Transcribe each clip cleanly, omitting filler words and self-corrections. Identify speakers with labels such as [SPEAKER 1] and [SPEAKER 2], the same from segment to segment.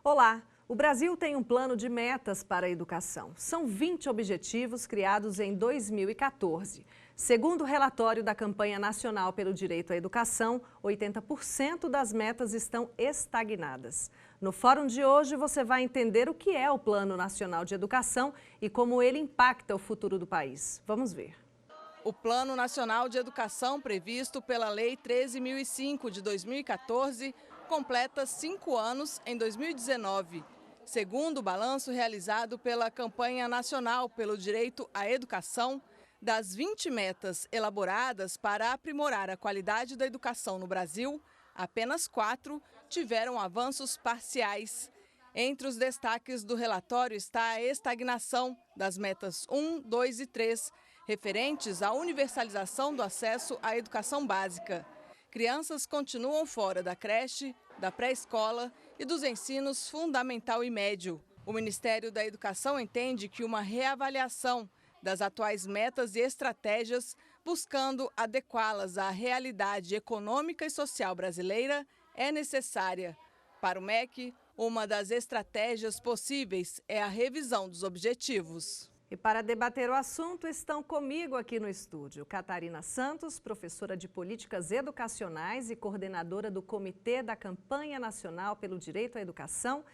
[SPEAKER 1] Olá! O Brasil tem um plano de metas para a educação. São 20 objetivos criados em 2014. Segundo o relatório da Campanha Nacional pelo Direito à Educação, 80% das metas estão estagnadas. No fórum de hoje você vai entender o que é o Plano Nacional de Educação e como ele impacta o futuro do país. Vamos ver.
[SPEAKER 2] O Plano Nacional de Educação, previsto pela Lei 13.005 de 2014, completa 5 anos em 2019. Segundo o balanço realizado pela Campanha Nacional pelo Direito à Educação, das 20 metas elaboradas para aprimorar a qualidade da educação no Brasil, apenas 4 tiveram avanços parciais. Entre os destaques do relatório está a estagnação das metas 1, 2 e 3, referentes à universalização do acesso à educação básica. Crianças continuam fora da creche, da pré-escola e dos ensinos fundamental e médio. O Ministério da Educação entende que uma reavaliação das atuais metas e estratégias, buscando adequá-las à realidade econômica e social brasileira, é necessária. Para o MEC, uma das estratégias possíveis é a revisão dos objetivos.
[SPEAKER 1] E para debater o assunto, estão comigo aqui no estúdio Catarina Santos, professora de Políticas Educacionais e coordenadora do Comitê da Campanha Nacional pelo Direito à Educação,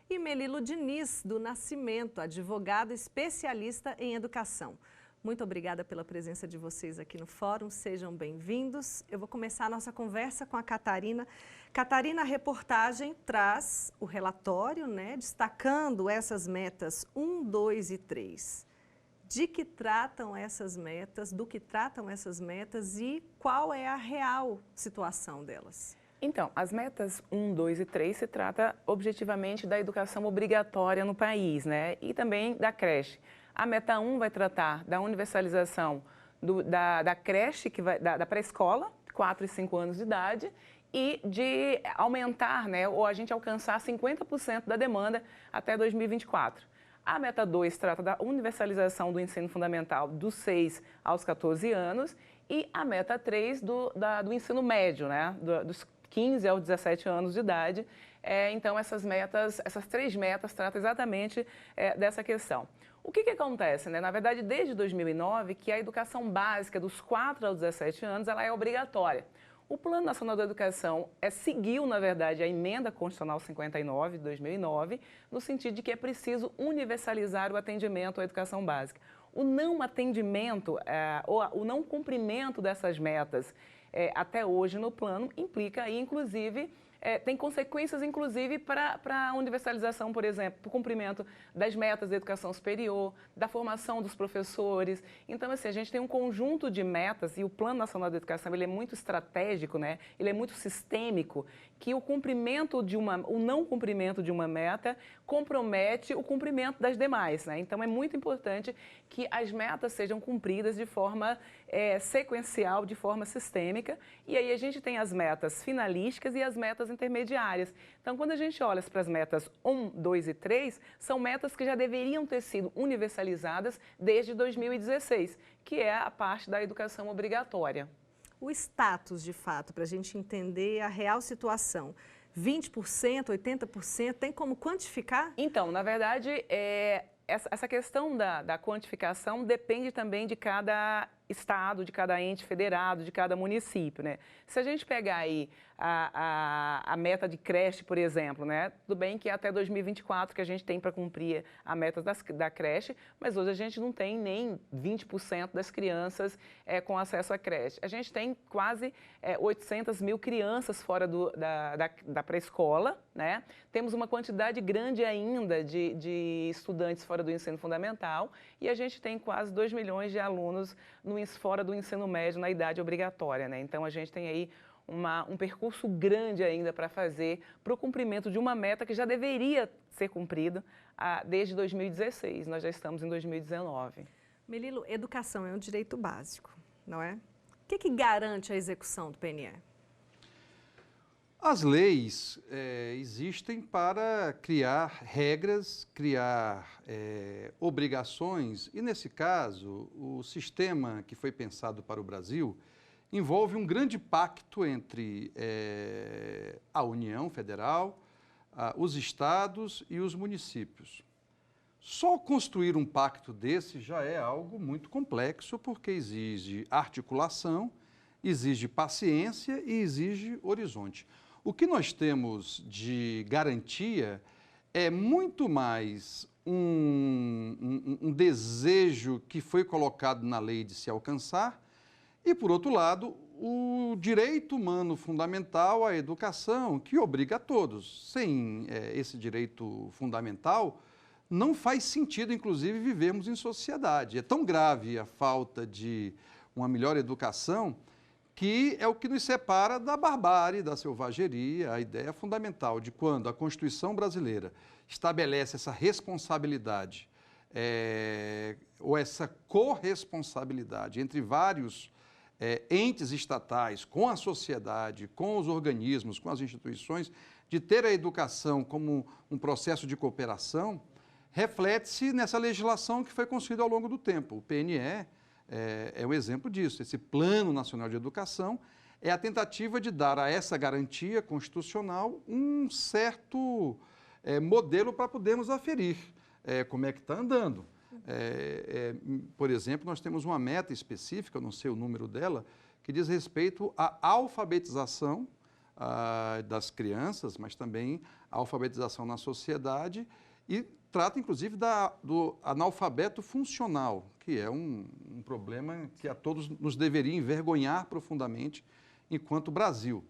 [SPEAKER 1] e Melilo Diniz, do Nascimento, advogado especialista em educação. Muito obrigada pela presença de vocês aqui no fórum, sejam bem-vindos. Eu vou começar a nossa conversa com a Catarina. Catarina, a reportagem traz o relatório, destacando essas metas 1, 2 e 3. De que tratam essas metas, do que tratam essas metas e qual é a real situação delas?
[SPEAKER 3] Então, as metas 1, 2 e 3 se trata objetivamente da educação obrigatória no país, e também da creche. A meta 1 vai tratar da universalização da creche, da pré-escola, 4 e 5 anos de idade, e de aumentar, ou a gente alcançar 50% da demanda até 2024. A meta 2 trata da universalização do ensino fundamental dos 6 aos 14 anos e a meta 3 do ensino médio, dos 15 aos 17 anos de idade. Então, essas 3 metas tratam exatamente dessa questão. O que acontece? Na verdade, desde 2009, que a educação básica dos 4 aos 17 anos ela é obrigatória. O Plano Nacional da Educação seguiu, na verdade, a Emenda Constitucional 59 de 2009, no sentido de que é preciso universalizar o atendimento à educação básica. O não atendimento, ou o não cumprimento dessas metas até hoje no plano implica aí, inclusive, tem consequências, inclusive, para a universalização, por exemplo, para o cumprimento das metas da educação superior, da formação dos professores. Então, assim, a gente tem um conjunto de metas e o Plano Nacional da Educação ele é muito estratégico, ele é muito sistêmico, que o não cumprimento de uma meta compromete o cumprimento das demais. Então, é muito importante que as metas sejam cumpridas de forma sequencial, de forma sistêmica. E aí a gente tem as metas finalísticas e as metas intermediárias. Então, quando a gente olha para as metas 1, 2 e 3, são metas que já deveriam ter sido universalizadas desde 2016, que é a parte da educação obrigatória.
[SPEAKER 1] O status, de fato, para a gente entender a real situação. 20%, 80%, tem como quantificar?
[SPEAKER 3] Então, na verdade, essa questão da quantificação depende também de cada estado, de cada ente federado, de cada município. Se a gente pegar aí a meta de creche, por exemplo, tudo bem que é até 2024 que a gente tem para cumprir a meta da creche, mas hoje a gente não tem nem 20% das crianças com acesso à creche. A gente tem quase 800 mil crianças fora da pré-escola, Temos uma quantidade grande ainda de estudantes fora do ensino fundamental e a gente tem quase 2 milhões de alunos fora do ensino médio na idade obrigatória. Então, a gente tem aí um percurso grande ainda para fazer para o cumprimento de uma meta que já deveria ser cumprida desde 2016. Nós já estamos em 2019.
[SPEAKER 1] Melilo, educação é um direito básico, não é? O que garante a execução do PNE?
[SPEAKER 4] As leis existem para criar regras, criar obrigações e, nesse caso, o sistema que foi pensado para o Brasil envolve um grande pacto entre a União Federal, os estados e os municípios. Só construir um pacto desse já é algo muito complexo, porque exige articulação, exige paciência e exige horizonte. O que nós temos de garantia é muito mais um desejo que foi colocado na lei de se alcançar e, por outro lado, o direito humano fundamental à educação, que obriga a todos. Sem esse direito fundamental, não faz sentido, inclusive, vivermos em sociedade. É tão grave a falta de uma melhor educação que é o que nos separa da barbárie, da selvageria. A ideia fundamental de quando a Constituição brasileira estabelece essa responsabilidade ou essa corresponsabilidade entre vários entes estatais, com a sociedade, com os organismos, com as instituições, de ter a educação como um processo de cooperação, reflete-se nessa legislação que foi construída ao longo do tempo. O PNE é um exemplo disso. Esse Plano Nacional de Educação é a tentativa de dar a essa garantia constitucional um certo modelo para podermos aferir como é que está andando. Por exemplo, nós temos uma meta específica, eu não sei o número dela, que diz respeito à alfabetização das crianças, mas também a alfabetização na sociedade e trata, inclusive, do analfabeto funcional, que é um problema que a todos nos deveria envergonhar profundamente enquanto Brasil.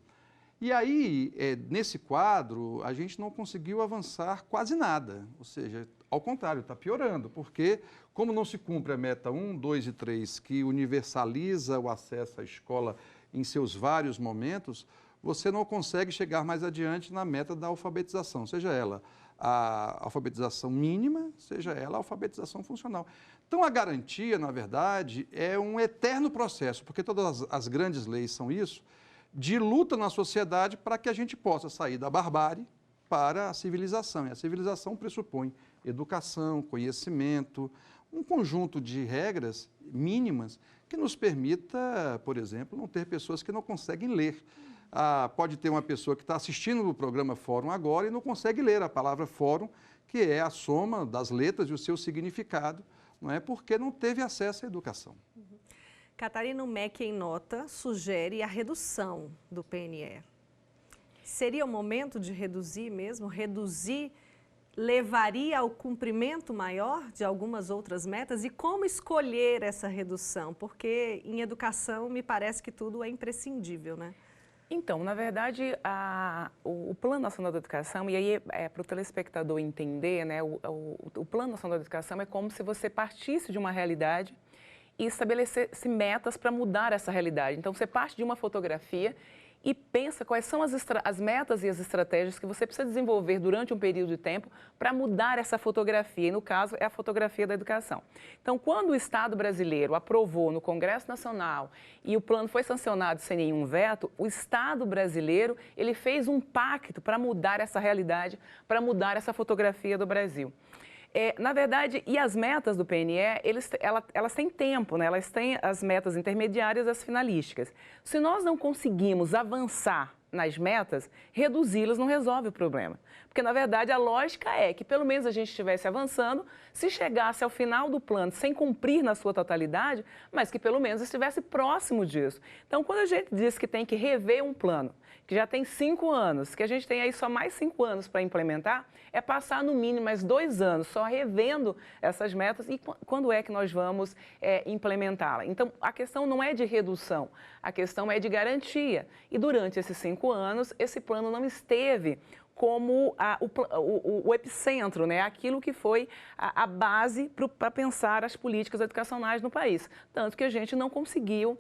[SPEAKER 4] E aí, nesse quadro, a gente não conseguiu avançar quase nada, ou seja, ao contrário, está piorando, porque como não se cumpre a meta 1, 2 e 3, que universaliza o acesso à escola em seus vários momentos, você não consegue chegar mais adiante na meta da alfabetização, seja ela a alfabetização mínima, seja ela a alfabetização funcional. Então, a garantia, na verdade, é um eterno processo, porque todas as grandes leis são isso, de luta na sociedade para que a gente possa sair da barbárie para a civilização. E a civilização pressupõe educação, conhecimento, um conjunto de regras mínimas que nos permita, por exemplo, não ter pessoas que não conseguem ler. Pode ter uma pessoa que está assistindo o programa Fórum agora e não consegue ler a palavra fórum, que é a soma das letras e o seu significado, não é? Porque não teve acesso à educação.
[SPEAKER 1] Catarina, o MEC, em nota, sugere a redução do PNE. Seria o momento de reduzir mesmo? Reduzir levaria ao cumprimento maior de algumas outras metas? E como escolher essa redução? Porque em educação me parece que tudo é imprescindível, né?
[SPEAKER 3] Então, na verdade, o Plano Nacional da Educação, e aí para o telespectador entender, né, o Plano Nacional da Educação é como se você partisse de uma realidade e estabelecesse metas para mudar essa realidade. Então, você parte de uma fotografia e pensa quais são as metas e as estratégias que você precisa desenvolver durante um período de tempo para mudar essa fotografia, e no caso é a fotografia da educação. Então, quando o Estado brasileiro aprovou no Congresso Nacional e o plano foi sancionado sem nenhum veto, o Estado brasileiro ele fez um pacto para mudar essa realidade, para mudar essa fotografia do Brasil. Na verdade, e as metas do PNE, elas têm tempo, né? Elas têm as metas intermediárias e as finalísticas. Se nós não conseguimos avançar nas metas, reduzi-las não resolve o problema. Porque, na verdade, a lógica é que pelo menos a gente estivesse avançando, se chegasse ao final do plano sem cumprir na sua totalidade, mas que pelo menos estivesse próximo disso. Então, quando a gente diz que tem que rever um plano, que já tem 5 anos, que a gente tem aí só mais 5 anos para implementar, é passar no mínimo mais 2 anos só revendo essas metas e quando é que nós vamos implementá-la. Então, a questão não é de redução, a questão é de garantia. E durante esses 5 anos, esse plano não esteve como o epicentro, né? Aquilo que foi a base para pensar as políticas educacionais no país. Tanto que a gente não conseguiu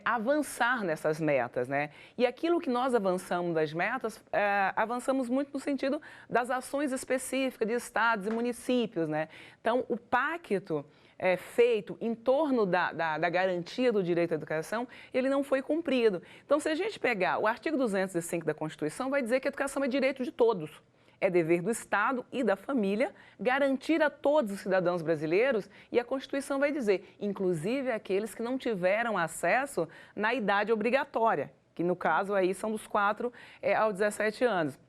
[SPEAKER 3] avançar nessas metas, né? E aquilo que nós avançamos das metas, avançamos muito no sentido das ações específicas de estados e municípios, né? Então, o pacto feito em torno da garantia do direito à educação, ele não foi cumprido. Então, se a gente pegar o artigo 205 da Constituição, vai dizer que a educação é direito de todos. É dever do Estado e da família garantir a todos os cidadãos brasileiros, e a Constituição vai dizer, inclusive aqueles que não tiveram acesso na idade obrigatória, que no caso aí são dos 4 aos 17 anos.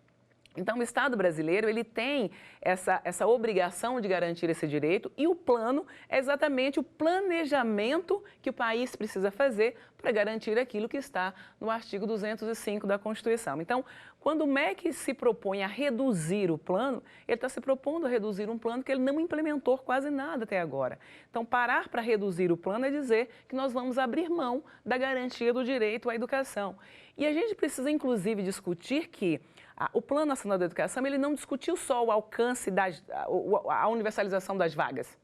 [SPEAKER 3] Então, o Estado brasileiro ele tem essa obrigação de garantir esse direito e o plano é exatamente o planejamento que o país precisa fazer para garantir aquilo que está no artigo 205 da Constituição. Então, quando o MEC se propõe a reduzir o plano, ele está se propondo a reduzir um plano que ele não implementou quase nada até agora. Então, parar para reduzir o plano é dizer que nós vamos abrir mão da garantia do direito à educação. E a gente precisa, inclusive, discutir que o Plano Nacional da Educação ele não discutiu só o alcance, a universalização das vagas.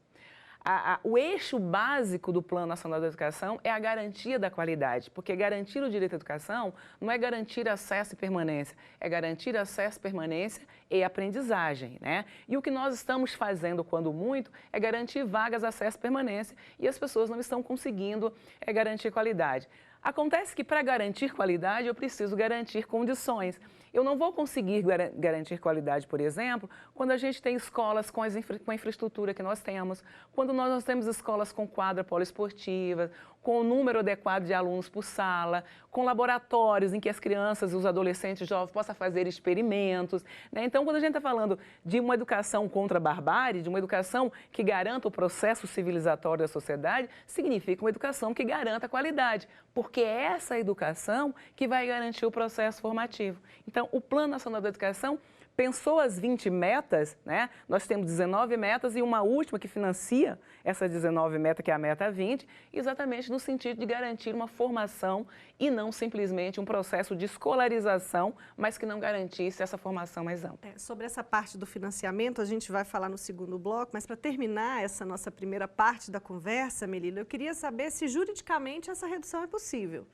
[SPEAKER 3] O eixo básico do Plano Nacional da Educação é a garantia da qualidade, porque garantir o direito à educação não é garantir acesso e permanência, é garantir acesso, permanência e aprendizagem, né? E o que nós estamos fazendo, quando muito, é garantir vagas, acesso e permanência, e as pessoas não estão conseguindo garantir qualidade. Acontece que para garantir qualidade eu preciso garantir condições. Eu não vou conseguir garantir qualidade, por exemplo, quando a gente tem escolas com a infraestrutura que nós temos, quando nós temos escolas com quadra poliesportiva, com o número adequado de alunos por sala, com laboratórios em que as crianças e os adolescentes jovens possam fazer experimentos, né? Então, quando a gente está falando de uma educação contra a barbárie, de uma educação que garanta o processo civilizatório da sociedade, significa uma educação que garanta a qualidade, porque é essa educação que vai garantir o processo formativo. Então, o Plano Nacional da Educação pensou as 20 metas, né? Nós temos 19 metas e uma última que financia essas 19 metas, que é a meta 20, exatamente no sentido de garantir uma formação e não simplesmente um processo de escolarização, mas que não garantisse essa formação mais ampla.
[SPEAKER 1] Sobre essa parte do financiamento, a gente vai falar no segundo bloco, mas para terminar essa nossa primeira parte da conversa, Melila, eu queria saber se juridicamente essa redução é possível.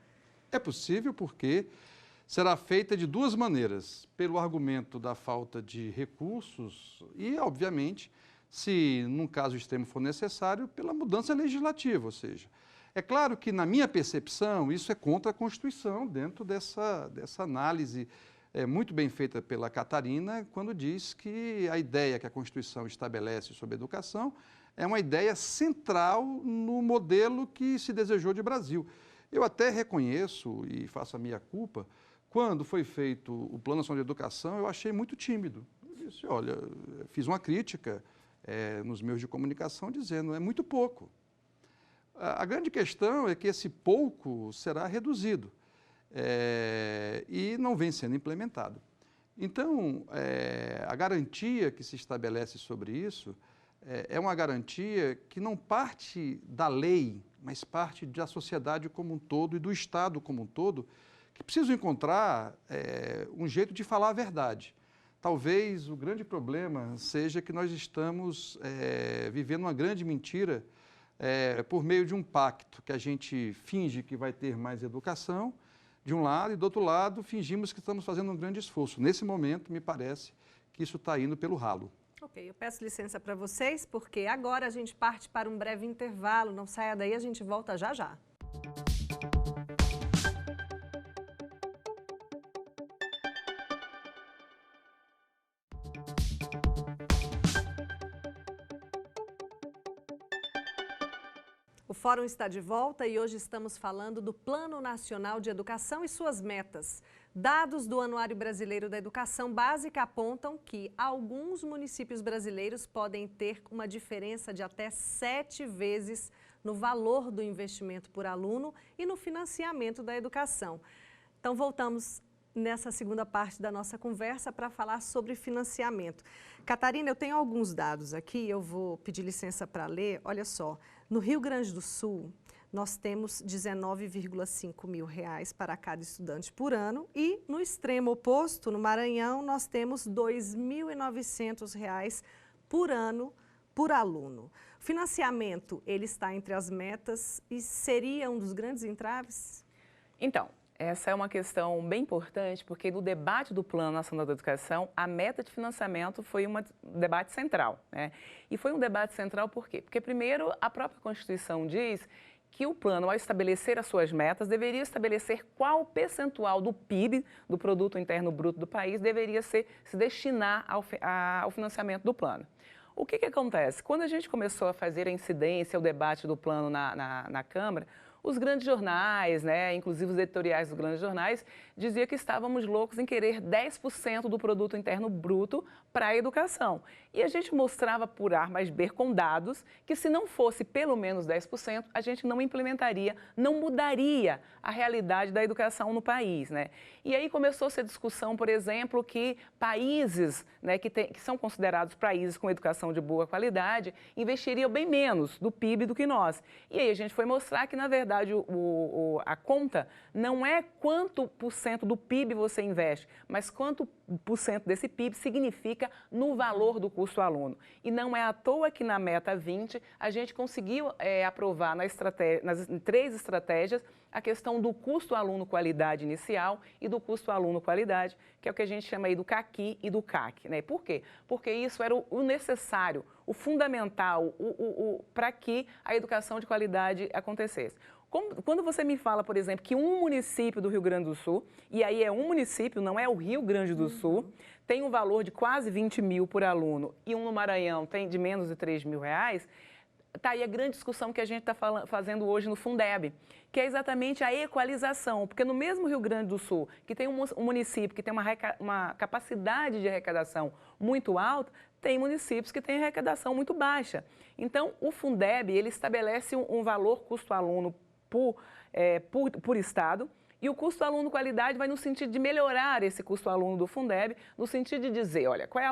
[SPEAKER 4] É possível porque será feita de duas maneiras, pelo argumento da falta de recursos e, obviamente, se num caso extremo for necessário, pela mudança legislativa, ou seja, é claro que na minha percepção isso é contra a Constituição dentro dessa análise muito bem feita pela Catarina, quando diz que a ideia que a Constituição estabelece sobre a educação é uma ideia central no modelo que se desejou de Brasil. Eu até reconheço e faço a minha culpa. Quando foi feito o Plano Nacional de Educação, eu achei muito tímido. Eu disse, olha, fiz uma crítica nos meios de comunicação dizendo, é muito pouco. A grande questão é que esse pouco será reduzido e não vem sendo implementado. Então, a garantia que se estabelece sobre isso é uma garantia que não parte da lei, mas parte da sociedade como um todo e do Estado como um todo, que precisam encontrar um jeito de falar a verdade. Talvez o grande problema seja que nós estamos vivendo uma grande mentira por meio de um pacto que a gente finge que vai ter mais educação, de um lado, e do outro lado, fingimos que estamos fazendo um grande esforço. Nesse momento, me parece que isso está indo pelo ralo.
[SPEAKER 1] Ok, eu peço licença para vocês, porque agora a gente parte para um breve intervalo. Não saia daí, a gente volta já já. O Fórum está de volta e hoje estamos falando do Plano Nacional de Educação e suas metas. Dados do Anuário Brasileiro da Educação Básica apontam que alguns municípios brasileiros podem ter uma diferença de até 7 vezes no valor do investimento por aluno e no financiamento da educação. Então, voltamos nessa segunda parte da nossa conversa para falar sobre financiamento. Catarina, eu tenho alguns dados aqui, eu vou pedir licença para ler. Olha só, no Rio Grande do Sul, nós temos R$19,5 mil para cada estudante por ano e no extremo oposto, no Maranhão, nós temos R$2.900 por ano por aluno. O financiamento, ele está entre as metas e seria um dos grandes entraves?
[SPEAKER 3] Então, essa é uma questão bem importante, porque no debate do Plano Nacional da Educação, a meta de financiamento foi um debate central, né? E foi um debate central por quê? Porque, primeiro, a própria Constituição diz que o plano, ao estabelecer as suas metas, deveria estabelecer qual percentual do PIB, do Produto Interno Bruto do país, deveria se destinar ao financiamento do plano. O que acontece? Quando a gente começou a fazer a incidência, o debate do plano na Câmara, Os grandes jornais, né, inclusive os editoriais dos grandes jornais, diziam que estávamos loucos em querer 10% do produto interno bruto para a educação. E a gente mostrava por A mais B com dados que se não fosse pelo menos 10%, a gente não implementaria, não mudaria a realidade da educação no país, né? E aí começou-se a discussão, por exemplo, que países, né, que são considerados países com educação de boa qualidade investiriam bem menos do PIB do que nós. E aí a gente foi mostrar que, na verdade, a conta não é quanto por cento do PIB você investe, mas quanto por cento desse PIB significa no valor do custo aluno. E não é à toa que na Meta 20 a gente conseguiu aprovar nas 3 estratégias a questão do custo aluno qualidade inicial e do custo aluno qualidade, que é o que a gente chama aí do CAQI e do CAC, né? Por quê? Porque isso era o necessário, o fundamental, para que a educação de qualidade acontecesse. Quando você me fala, por exemplo, que um município do Rio Grande do Sul, e aí é um município, não é o Rio Grande do Sul, tem um valor de quase 20 mil por aluno e um no Maranhão tem de menos de 3 mil reais, está aí a grande discussão que a gente está fazendo hoje no Fundeb, que é exatamente a equalização, porque no mesmo Rio Grande do Sul, que tem um município que tem uma capacidade de arrecadação muito alta, tem municípios que têm arrecadação muito baixa. Então, o Fundeb, ele estabelece um valor custo-aluno por estado, e o custo aluno qualidade vai no sentido de melhorar esse custo aluno do Fundeb, no sentido de dizer, olha, qual é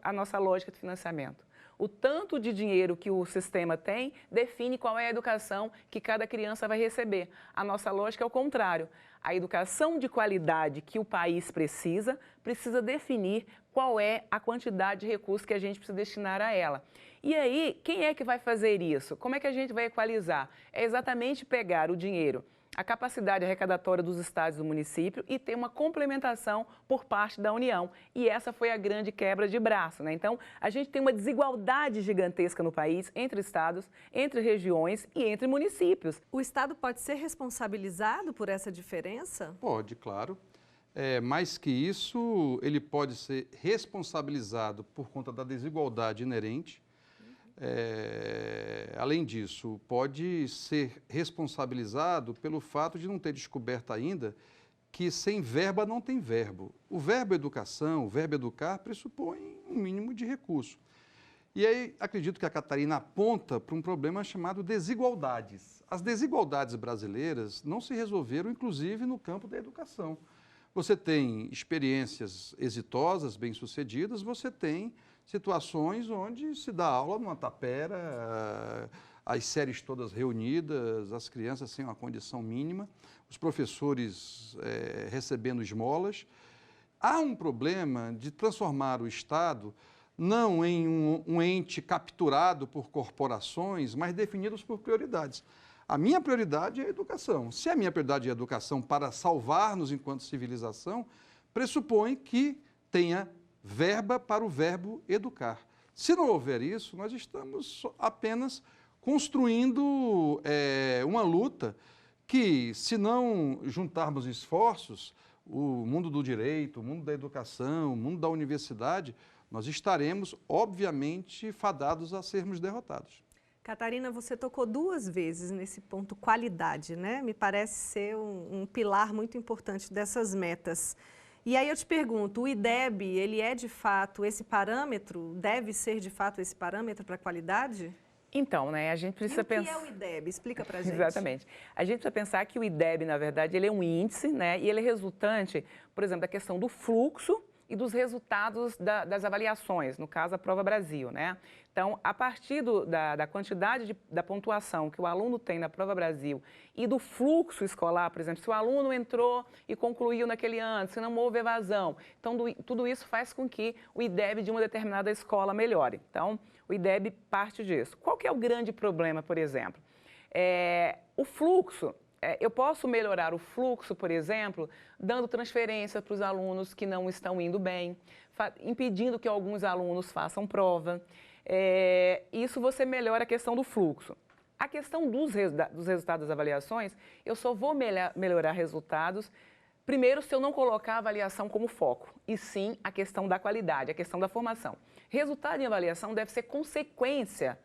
[SPEAKER 3] a nossa lógica de financiamento? O tanto de dinheiro que o sistema tem define qual é a educação que cada criança vai receber. A nossa lógica é o contrário. A educação de qualidade que o país precisa definir qual é a quantidade de recursos que a gente precisa destinar a ela. E aí, quem é que vai fazer isso? Como é que a gente vai equalizar? É exatamente pegar o dinheiro, a capacidade arrecadatória dos estados e do município e ter uma complementação por parte da União. E essa foi a grande quebra de braço, né? Então, a gente tem uma desigualdade gigantesca no país, entre estados, entre regiões e entre municípios.
[SPEAKER 1] O Estado pode ser responsabilizado por essa diferença?
[SPEAKER 4] Pode, claro. Mais que isso, ele pode ser responsabilizado por conta da desigualdade inerente. Além disso, pode ser responsabilizado pelo fato de não ter descoberto ainda que sem verba não tem verbo. O verbo educação, o verbo educar, pressupõe um mínimo de recurso. E aí, acredito que a Catarina aponta para um problema chamado desigualdades. As desigualdades brasileiras não se resolveram, inclusive, no campo da educação. Você tem experiências exitosas, bem-sucedidas, você tem situações onde se dá aula numa tapera, as séries todas reunidas, as crianças sem uma condição mínima, os professores recebendo esmolas. Há um problema de transformar o Estado não em um ente capturado por corporações, mas definidos por prioridades. A minha prioridade é a educação. Se a minha prioridade é a educação para salvar-nos enquanto civilização, pressupõe que tenha verba para o verbo educar. Se não houver isso, nós estamos apenas construindo uma luta que, se não juntarmos esforços, o mundo do direito, o mundo da educação, o mundo da universidade, nós estaremos, obviamente, fadados a sermos derrotados.
[SPEAKER 1] Catarina, você tocou 2 vezes nesse ponto qualidade, né? Me parece ser um pilar muito importante dessas metas. E aí eu te pergunto, o IDEB, ele é de fato esse parâmetro, deve ser de fato esse parâmetro para a qualidade?
[SPEAKER 3] Então, né, a gente precisa pensar...
[SPEAKER 1] E o que é o IDEB? Explica para a gente.
[SPEAKER 3] Exatamente. A gente precisa pensar que o IDEB, na verdade, ele é um índice, né, e ele é resultante, por exemplo, da questão do fluxo e dos resultados das avaliações, no caso, a Prova Brasil, né? Então, a partir da quantidade da pontuação que o aluno tem na Prova Brasil e do fluxo escolar, por exemplo, se o aluno entrou e concluiu naquele ano, se não houve evasão, então tudo isso faz com que o IDEB de uma determinada escola melhore. Então, o IDEB parte disso. Qual que é o grande problema, por exemplo? O fluxo. Eu posso melhorar o fluxo, por exemplo, dando transferência para os alunos que não estão indo bem, impedindo que alguns alunos façam prova. Isso você melhora a questão do fluxo. A questão dos resultados das avaliações, eu só vou melhorar resultados, primeiro, se eu não colocar a avaliação como foco, e sim a questão da qualidade, a questão da formação. Resultado em avaliação deve ser consequência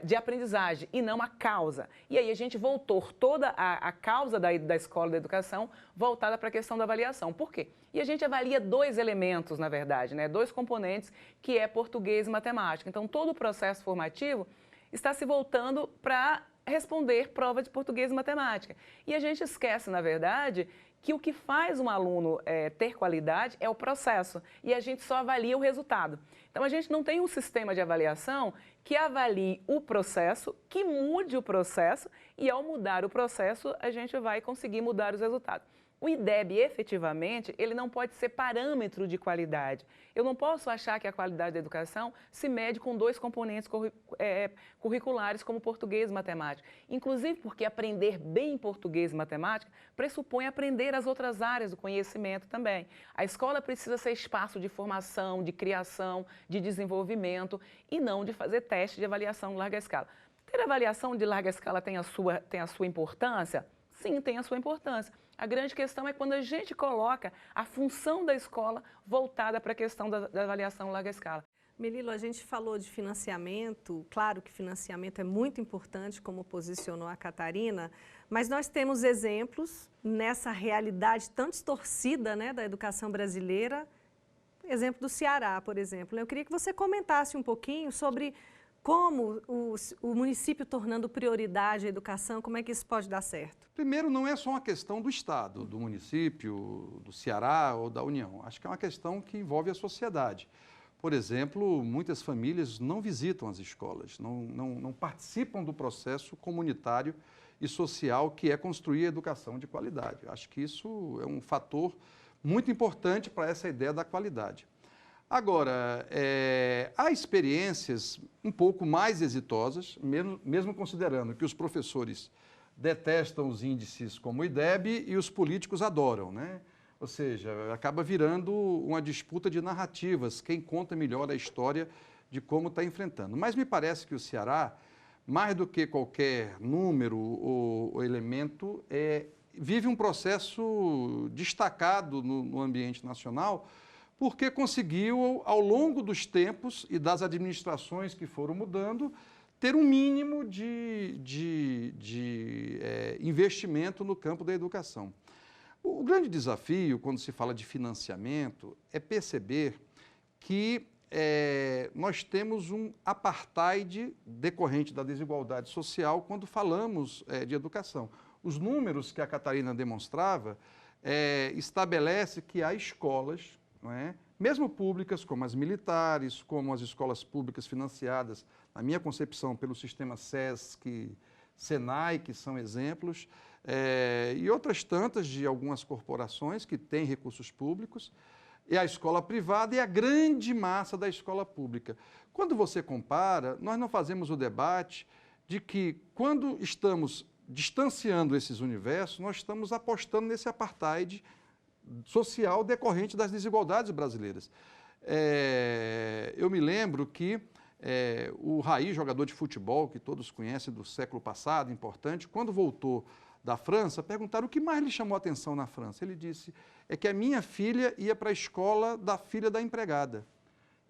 [SPEAKER 3] de aprendizagem e não a causa. E aí a gente voltou toda a causa da escola da educação voltada para a questão da avaliação. Por quê? E a gente avalia 2 elementos, na verdade, né? 2 componentes, que é português e matemática. Então, todo o processo formativo está se voltando para responder prova de português e matemática. E a gente esquece, na verdade, que o que faz um aluno ter qualidade é o processo, e a gente só avalia o resultado. Então, a gente não tem um sistema de avaliação que avalie o processo, que mude o processo, e ao mudar o processo, a gente vai conseguir mudar os resultados. O IDEB, efetivamente, ele não pode ser parâmetro de qualidade. Eu não posso achar que a qualidade da educação se mede com 2 componentes curriculares como português e matemática. Inclusive porque aprender bem português e matemática pressupõe aprender as outras áreas do conhecimento também. A escola precisa ser espaço de formação, de criação, de desenvolvimento e não de fazer teste de avaliação de larga escala. Ter avaliação de larga escala tem a sua importância? Sim, tem a sua importância. A grande questão é quando a gente coloca a função da escola voltada para a questão da avaliação larga escala.
[SPEAKER 1] Melilo, a gente falou de financiamento, claro que financiamento é muito importante, como posicionou a Catarina, mas nós temos exemplos nessa realidade tão distorcida, né, da educação brasileira, exemplo do Ceará, por exemplo. Eu queria que você comentasse um pouquinho sobre como o município tornando prioridade a educação, como é que isso pode dar certo?
[SPEAKER 4] Primeiro, não é só uma questão do Estado, do município, do Ceará ou da União. Acho que é uma questão que envolve a sociedade. Por exemplo, muitas famílias não visitam as escolas, não participam do processo comunitário e social que é construir a educação de qualidade. Acho que isso é um fator muito importante para essa ideia da qualidade. Agora, há experiências um pouco mais exitosas, mesmo considerando que os professores detestam os índices como o IDEB e os políticos adoram, né? Ou seja, acaba virando uma disputa de narrativas, quem conta melhor a história de como está enfrentando. Mas me parece que o Ceará, mais do que qualquer número ou elemento, vive um processo destacado no ambiente nacional, porque conseguiu, ao longo dos tempos e das administrações que foram mudando, ter um mínimo de investimento no campo da educação. O grande desafio, quando se fala de financiamento, é perceber que nós temos um apartheid decorrente da desigualdade social quando falamos de educação. Os números que a Catarina demonstrava estabelece que há escolas, não é? Mesmo públicas, como as militares, como as escolas públicas financiadas, na minha concepção, pelo sistema SESC, SENAI, que são exemplos, e outras tantas de algumas corporações que têm recursos públicos, e a escola privada e a grande massa da escola pública. Quando você compara, nós não fazemos o debate de que, quando estamos distanciando esses universos, nós estamos apostando nesse apartheid social decorrente das desigualdades brasileiras. Eu me lembro que o Raí, jogador de futebol, que todos conhecem do século passado, importante, quando voltou da França, perguntaram o que mais lhe chamou a atenção na França. Ele disse, que a minha filha ia para a escola da filha da empregada.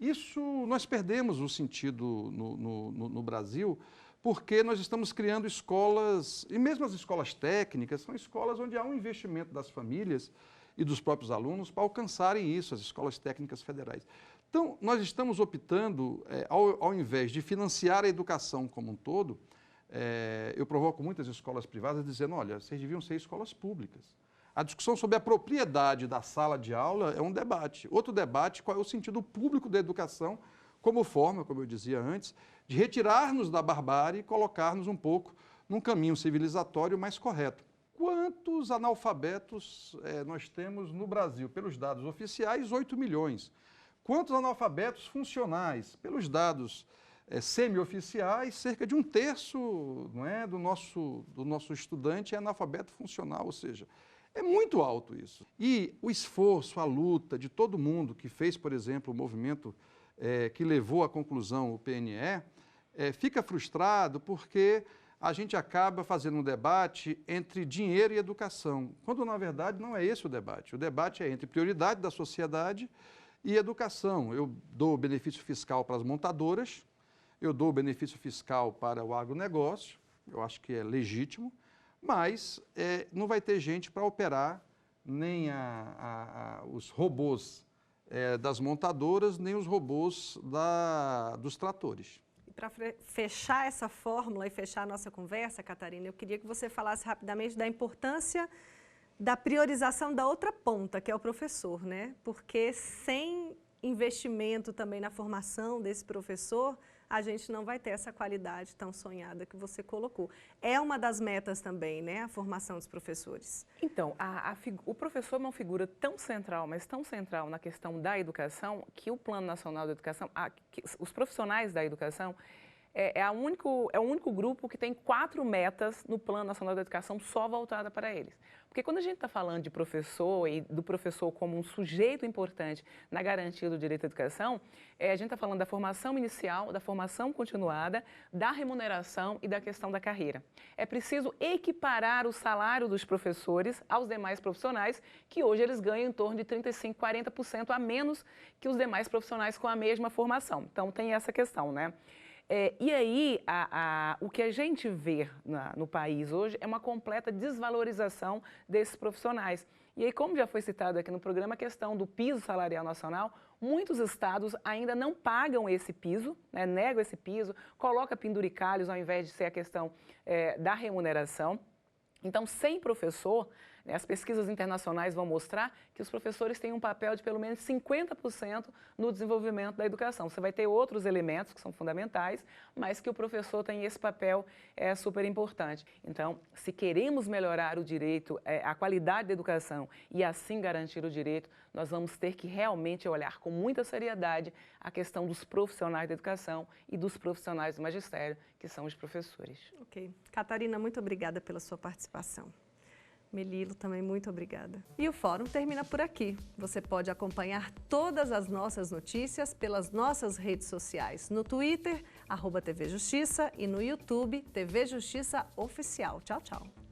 [SPEAKER 4] Isso, nós perdemos o sentido no Brasil, porque nós estamos criando escolas, e mesmo as escolas técnicas, são escolas onde há um investimento das famílias e dos próprios alunos para alcançarem isso, as escolas técnicas federais. Então, nós estamos optando, ao invés de financiar a educação como um todo, eu provoco muitas escolas privadas dizendo, olha, vocês deviam ser escolas públicas. A discussão sobre a propriedade da sala de aula é um debate. Outro debate, qual é o sentido público da educação, como forma, como eu dizia antes, de retirar-nos da barbárie e colocar-nos um pouco num caminho civilizatório mais correto. Quantos analfabetos nós temos no Brasil? Pelos dados oficiais, 8 milhões. Quantos analfabetos funcionais? Pelos dados semi-oficiais, cerca de 1/3, não é, do nosso estudante é analfabeto funcional, ou seja, é muito alto isso. E o esforço, a luta de todo mundo que fez, por exemplo, o movimento que levou à conclusão o PNE, fica frustrado porque a gente acaba fazendo um debate entre dinheiro e educação, quando na verdade não é esse o debate. O debate é entre prioridade da sociedade e educação. Eu dou benefício fiscal para as montadoras, eu dou o benefício fiscal para o agronegócio, eu acho que é legítimo, mas não vai ter gente para operar nem os robôs das montadoras, nem os robôs dos tratores.
[SPEAKER 1] Para fechar essa fórmula e fechar a nossa conversa, Catarina, eu queria que você falasse rapidamente da importância da priorização da outra ponta, que é o professor, né? Porque sem investimento também na formação desse professor, a gente não vai ter essa qualidade tão sonhada que você colocou. É uma das metas também, né? A formação dos professores.
[SPEAKER 3] Então, o professor é uma figura tão central, mas tão central na questão da educação, que o Plano Nacional da Educação, os profissionais da educação, é o único grupo que tem 4 metas no Plano Nacional da Educação só voltada para eles. Porque quando a gente está falando de professor e do professor como um sujeito importante na garantia do direito à educação, a gente está falando da formação inicial, da formação continuada, da remuneração e da questão da carreira. É preciso equiparar o salário dos professores aos demais profissionais, que hoje eles ganham em torno de 35%, 40% a menos que os demais profissionais com a mesma formação. Então, tem essa questão, né? E aí, o que a gente vê no país hoje é uma completa desvalorização desses profissionais. E aí, como já foi citado aqui no programa, a questão do piso salarial nacional, muitos estados ainda não pagam esse piso, né, negam esse piso, colocam penduricalhos ao invés de ser a questão da remuneração. Então, sem professor, as pesquisas internacionais vão mostrar que os professores têm um papel de pelo menos 50% no desenvolvimento da educação. Você vai ter outros elementos que são fundamentais, mas que o professor tem esse papel super importante. Então, se queremos melhorar o direito, a qualidade da educação e assim garantir o direito, nós vamos ter que realmente olhar com muita seriedade a questão dos profissionais da educação e dos profissionais do magistério, que são os professores.
[SPEAKER 1] Ok. Catarina, muito obrigada pela sua participação. Melilo, também muito obrigada. E o Fórum termina por aqui. Você pode acompanhar todas as nossas notícias pelas nossas redes sociais, no Twitter, @TV Justiça, e no YouTube, TV Justiça Oficial. Tchau, tchau.